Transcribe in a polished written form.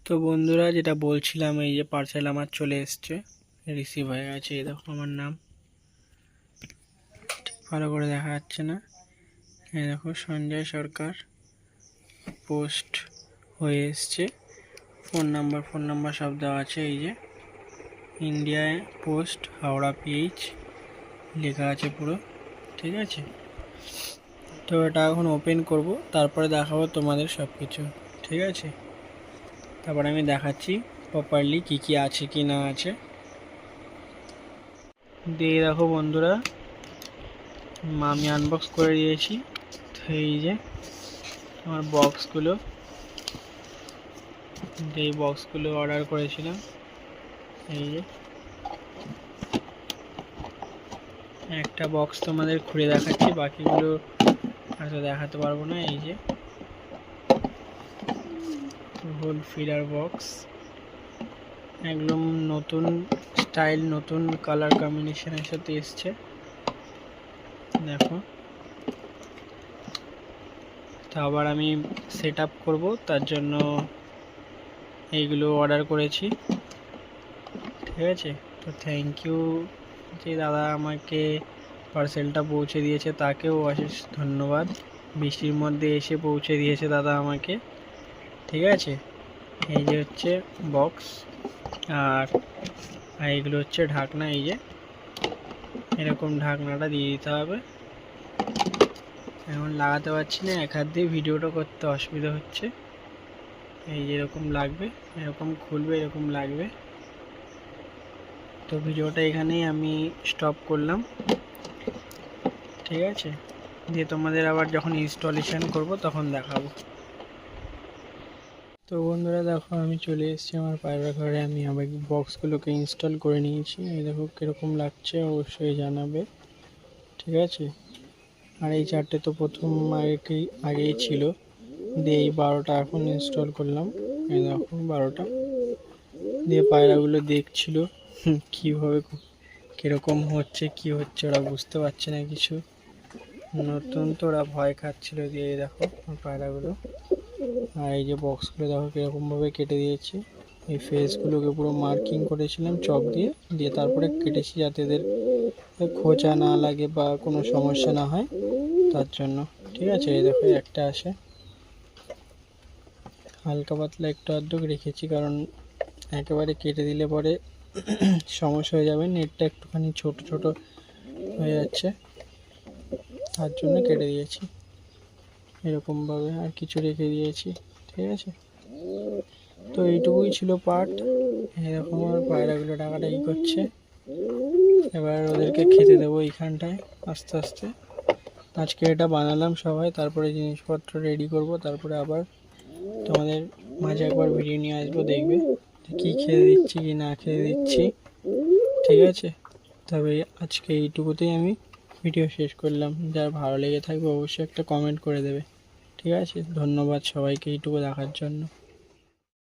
তো বন্ধুরা, যেটা বলছিলাম, এই যে পার্সেল আমার চলে এসছে, রিসিভ হয়ে গেছে। এই দেখো আমার নাম, ভালো করে দেখা যাচ্ছে না। এই দেখো সঞ্জয় সরকার, পোস্ট হয়ে এসছে। ফোন নাম্বার সব দেওয়া আছে। এই যে ইন্ডিয়ায় পোস্ট, হাওড়া পিএইচ লেখা আছে পুরো, ঠিক আছে। তো এটা এখন ওপেন করব, তারপরে দেখাবো তোমাদের সব কিছু, ঠিক আছে। তারপরে আমি দেখাচ্ছি প্রপারলি কি কি আছে কি না আছে। দিয়ে দেখো বন্ধুরা, আমি আনবক্স করে দিয়েছি। তো এই যে আমার বক্সগুলো, এই বক্সগুলো অর্ডার করেছিলাম। এই যে একটা বক্স তোমাদের খুলে দেখাচ্ছি, বাকিগুলো হয়তো দেখাতে পারবো না। এই যে হোল ফিডার বক্স, একদম নতুন স্টাইল, নতুন কালার কম্বিনেশনের সাথে এসছে, দেখো। তো আবার আমি সেট আপ করবো, তার জন্য এইগুলো অর্ডার করেছি, ঠিক আছে। তো থ্যাংক ইউ, যে দাদা আমাকে পার্সেলটা পৌঁছে দিয়েছে তাকেও অশেষ ধন্যবাদ। বৃষ্টির মধ্যে এসে পৌঁছে দিয়েছে দাদা আমাকে, ঠিক আছে। এই যে হচ্ছে বক্স, আর এইগুলো হচ্ছে ঢাকনা। এই যে এরকম ঢাকনাটা দিয়ে দিতে হবে। এখন লাগাতে পারছি না, এক হাত দিয়ে ভিডিওটা করতে অসুবিধা হচ্ছে। এই যে এরকম লাগবে, এরকম খুলবে, এরকম লাগবে। তো ভিডিওটা এখানেই আমি স্টপ করলাম, ঠিক আছে। দিয়ে তোমাদের আবার যখন ইনস্টলেশন করব তখন দেখাবো। তো বন্ধুরা দেখো, আমি চলে এসেছি আমার পায়রা ঘরে। আমি আবার বক্সগুলোকে ইনস্টল করে নিয়েছি। এই দেখো কীরকম লাগছে অবশ্যই জানাবে, ঠিক আছে। আর এই চারটে তো প্রথম আগেই ছিল, দিয়ে এই 12টা এখন ইনস্টল করলাম। এই দেখো 12টা। দিয়ে পায়রাগুলো দেখছিল কীভাবে কীরকম হচ্ছে কি হচ্ছে, ওরা বুঝতে পারছে না কিছু, নতুন তো ওরা ভয় খাচ্ছিল। দিয়ে দেখো পায়রাগুলো, আর এই যে বক্সগুলো দেখো কীরকমভাবে কেটে দিয়েছি। এই ফেসগুলোকে পুরো মার্কিং করেছিলাম চক দিয়ে, দিয়ে তারপরে কেটেছি যাতে এদের খোঁচা না লাগে বা কোনো সমস্যা না হয়, তার জন্য, ঠিক আছে। এই দেখো একটা আসে, হালকা পাতলা একটু আধটুক রেখেছি, কারণ একেবারে কেটে দিলে পরে সমস্যা হয়ে যাবে, নেটটা একটুখানি ছোট ছোট হয়ে যাচ্ছে, তার জন্য কেটে দিয়েছি এরকমভাবে। আর কিছু রেখে দিয়েছি, ঠিক আছে। তো এইটুকুই ছিল পার্ট। এরকম আমার পায়রাগুলো টাকাটাই করছে। এবার ওদেরকে খেতে দেবো এইখানটায় আস্তে আস্তে। আজকে এটা বানালাম সবাই, তারপরে জিনিসপত্র রেডি করব, তারপরে আবার তোমাদের মাঝে একবার ভিডিও নিয়ে আসবো, দেখবে কি খেতে দিচ্ছি কি না খেতে দিচ্ছি, ঠিক আছে। তবে আজকে এইটুকুতেই আমি ভিডিও শেষ করলাম। যার ভালো লেগে থাকবে অবশ্যই একটা কমেন্ট করে দেবে, ঠিক আছে। ধন্যবাদ সবাইকে এইটুকু দেখার জন্য।